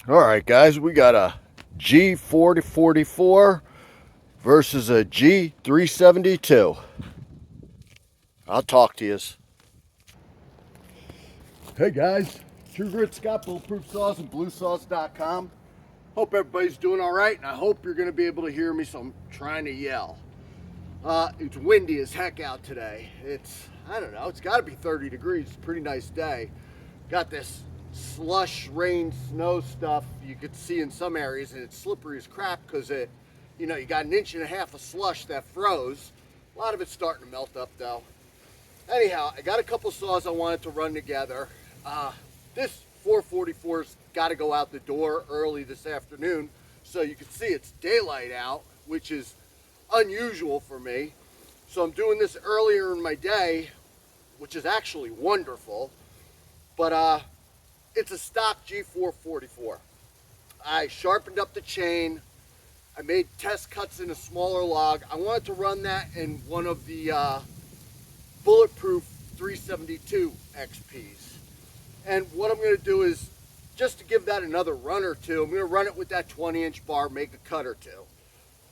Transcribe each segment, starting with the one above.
All right, guys, we got a G444 versus a G372. I'll talk to you. Hey guys, True Grit Scott, Bulletproof Saws and BLUESAWS.com. Hope everybody's doing all right, and I hope you're going to be able to hear me, so I'm trying to yell. It's windy as heck out today. I don't know, it's got to be 30 degrees. It's a pretty nice day. Got this slush, rain, snow stuff you could see in some areas, and it's slippery as crap because you got 1.5 inches of slush that froze. A lot of it's starting to melt up though. Anyhow, I got a couple saws I wanted to run together. This 444's got to go out the door early this afternoon, so you can see it's daylight out, which is unusual for me. So I'm doing this earlier in my day, which is actually wonderful. But it's a stock G444. I sharpened up the chain. I made test cuts in a smaller log. I wanted to run that in one of the Bulletproof 372 XPs. And what I'm going to do is, just to give that another run or two, I'm going to run it with that 20-inch bar, make a cut or two.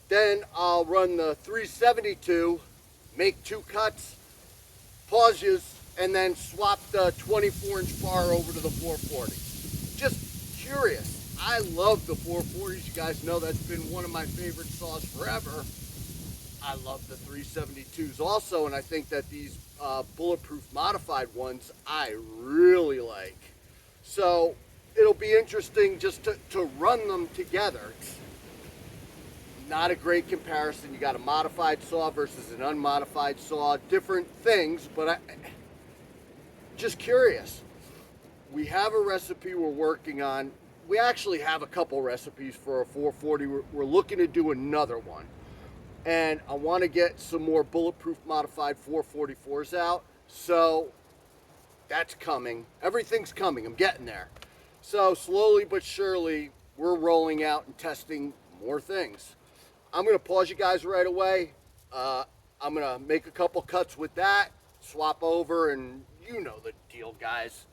Then I'll run the 372, make 2 cuts, pauses, and then swap the 24-inch bar over to the 440. Just curious. I love the 440s. You guys know that's been one of my favorite saws forever. I love the 372s also, and I think that these bulletproof modified ones I really like. So it'll be interesting just to run them together. It's not a great comparison. You got a modified saw versus an unmodified saw, different things, but just curious. We have a recipe we're working on. We actually have a couple recipes for a 440. We're looking to do another one. And I want to get some more bulletproof modified 444s out. So that's coming. Everything's coming. I'm getting there. So slowly but surely, we're rolling out and testing more things. I'm going to pause you guys right away. I'm going to make a couple cuts with that, swap over, and you know the deal, guys.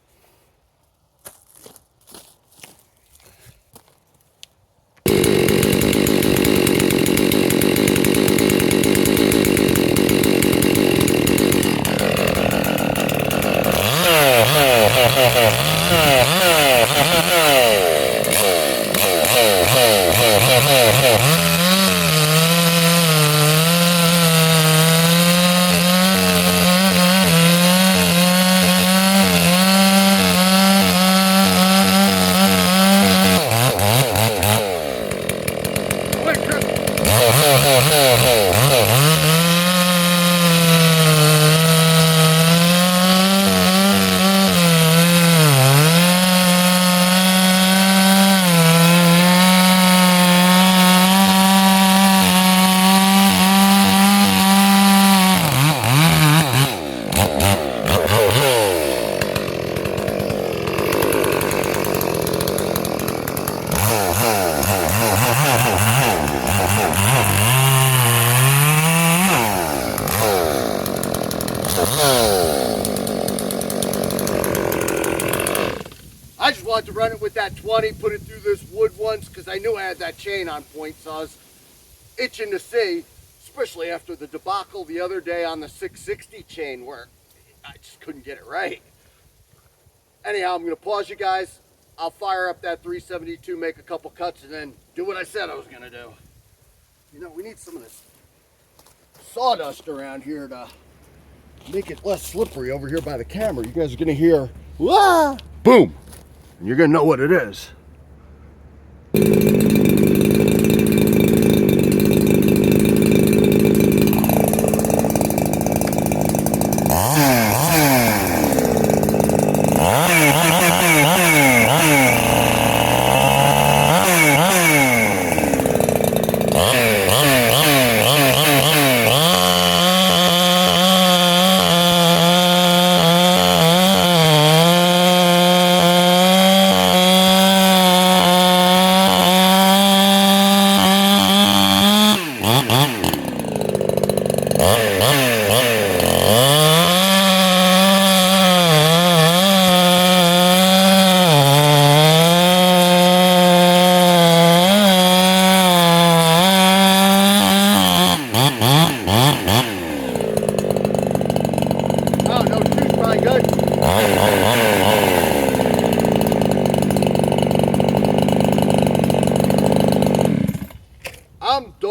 I just wanted to run it with that 20, put it through this wood once, because I knew I had that chain on point, so I was itching to see, especially after the debacle the other day on the 660 chain where I just couldn't get it right. Anyhow, I'm going to pause you guys. I'll fire up that 372, make a couple cuts, and then do what I said I was going to do. You know, we need some of this sawdust around here to make it less slippery over here by the camera. You guys are going to hear, wah, boom, and you're going to know what it is.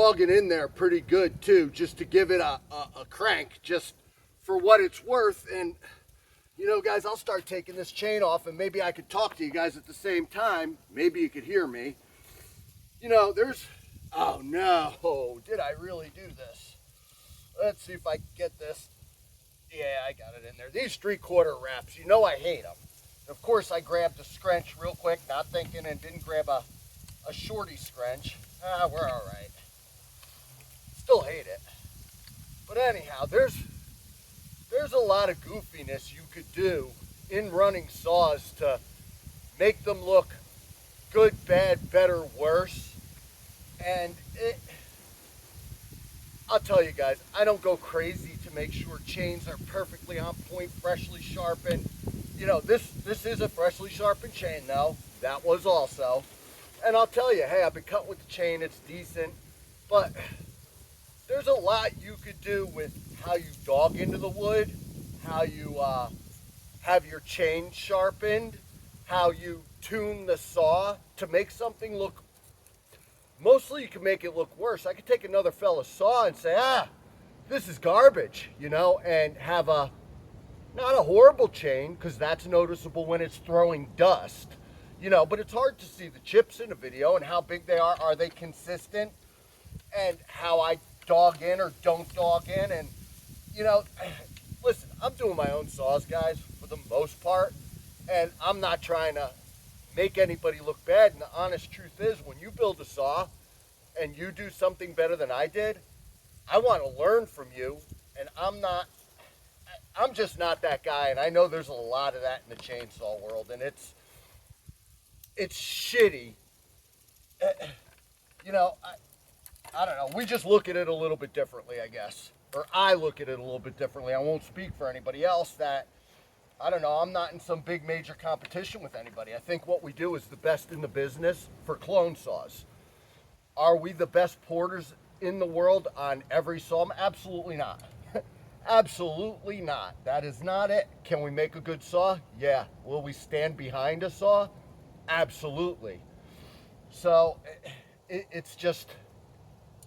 dogging in there pretty good too, just to give it a crank, just for what it's worth. And you know, guys, I'll start taking this chain off, and maybe I could talk to you guys at the same time. Maybe you could hear me. You know, there's, oh no, did I really do this? Let's see if I can get this. Yeah, I got it in there. These 3/4 wraps, you know I hate them. Of course, I grabbed a scrunch real quick, not thinking, and didn't grab a shorty scrunch. We're all right. Still hate it. But anyhow, there's a lot of goofiness you could do in running saws to make them look good, bad, better, worse. And I'll tell you guys, I don't go crazy to make sure chains are perfectly on point, freshly sharpened. You know, this is a freshly sharpened chain though. That was also. And I'll tell you, hey, I've been cutting with the chain, it's decent. But there's a lot you could do with how you dog into the wood, how you have your chain sharpened, how you tune the saw to make something look, mostly you can make it look worse. I could take another fella's saw and say, this is garbage, you know, and have not a horrible chain, because that's noticeable when it's throwing dust, you know, but it's hard to see the chips in a video and how big they are. Are they consistent? And how I dog in or don't dog in. And, you know, listen, I'm doing my own saws, guys, for the most part, and I'm not trying to make anybody look bad. And the honest truth is, when you build a saw and you do something better than I did, I want to learn from you. And I'm just not that guy. And I know there's a lot of that in the chainsaw world, and it's shitty. You know, I don't know. We just look at it a little bit differently, I guess. Or I look at it a little bit differently. I won't speak for anybody else. That, I don't know, I'm not in some big major competition with anybody. I think what we do is the best in the business for clone saws. Are we the best porters in the world on every saw? Absolutely not. Absolutely not. That is not it. Can we make a good saw? Yeah. Will we stand behind a saw? Absolutely. So it's just,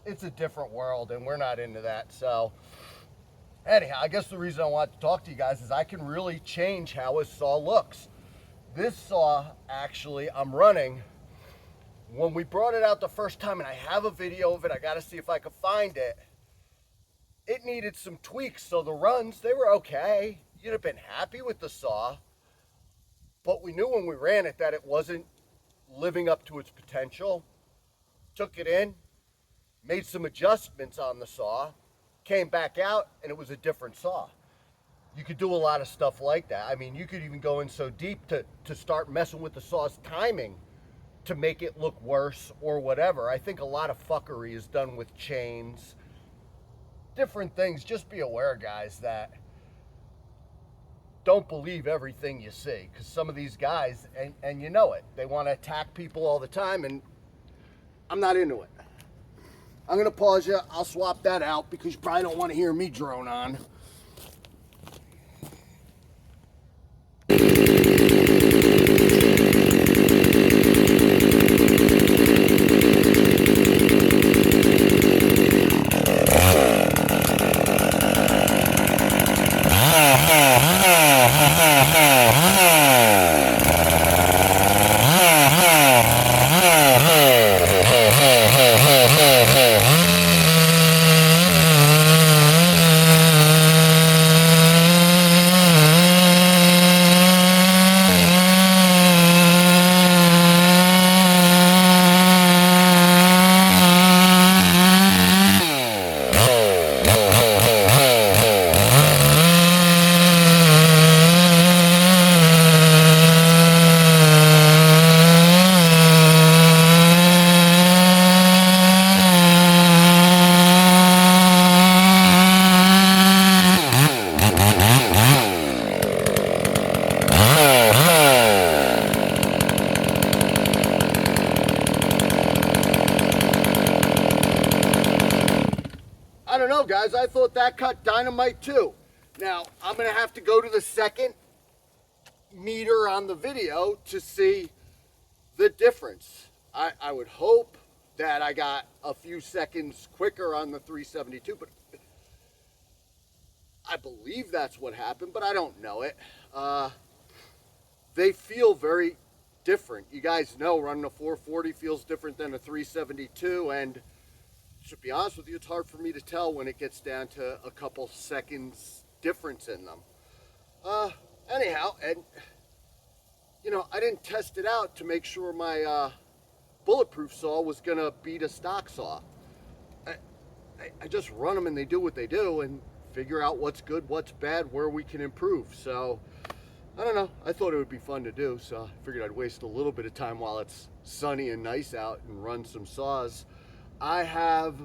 it's a different world, and we're not into that. So anyhow, I guess the reason I want to talk to you guys is I can really change how a saw looks. This saw, actually, I'm running, when we brought it out the first time, and I have a video of it, I got to see if I can find it. It needed some tweaks, so the runs, they were okay. You'd have been happy with the saw, but we knew when we ran it that it wasn't living up to its potential. Took it in, made some adjustments on the saw, came back out, and it was a different saw. You could do a lot of stuff like that. I mean, you could even go in so deep to start messing with the saw's timing to make it look worse or whatever. I think a lot of fuckery is done with chains, different things. Just be aware, guys, that don't believe everything you see, because some of these guys, and you know it, they want to attack people all the time, and I'm not into it. I'm going to pause you. I'll swap that out because you probably don't want to hear me drone on. I don't know, guys. I thought that cut dynamite too. Now, I'm going to have to go to the second meter on the video to see the difference. I would hope that I got a few seconds quicker on the 372, but I believe that's what happened, but I don't know it. They feel very different. You guys know running a 440 feels different than a 372, and to be honest with you, it's hard for me to tell when it gets down to a couple seconds difference in them. Anyhow, and you know, I didn't test it out to make sure my bulletproof saw was gonna beat a stock saw. I just run them and they do what they do and figure out what's good, what's bad, where we can improve. So I don't know, I thought it would be fun to do, so I figured I'd waste a little bit of time while it's sunny and nice out and run some saws. I have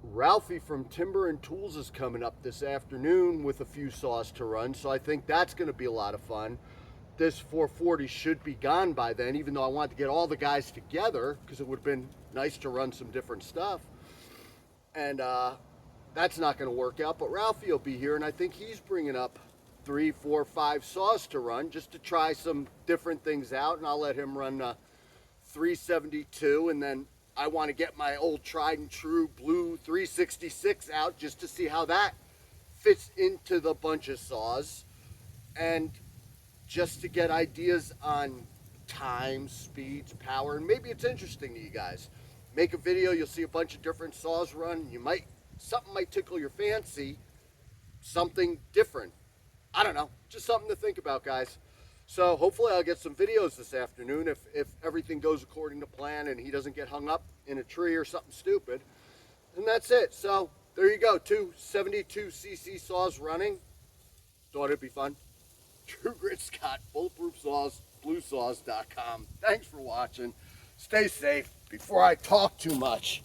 Ralphie from Timber and Tools is coming up this afternoon with a few saws to run, so I think that's going to be a lot of fun. This 440 should be gone by then, even though I wanted to get all the guys together because it would have been nice to run some different stuff. And that's not going to work out, but Ralphie will be here, and I think he's bringing up 3, 4, 5 saws to run just to try some different things out, and I'll let him run 372, and then I want to get my old tried and true blue 366 out just to see how that fits into the bunch of saws, and just to get ideas on time, speeds, power, and maybe it's interesting to you guys. Make a video, you'll see a bunch of different saws run. Something might tickle your fancy, something different. I don't know, just something to think about, guys. So hopefully I'll get some videos this afternoon if everything goes according to plan and he doesn't get hung up in a tree or something stupid. And that's it. So there you go, 2 72cc saws running. Thought it'd be fun. True Grit Scott, Bulletproof Saws, BLUESAWS.com. Thanks for watching. Stay safe before I talk too much.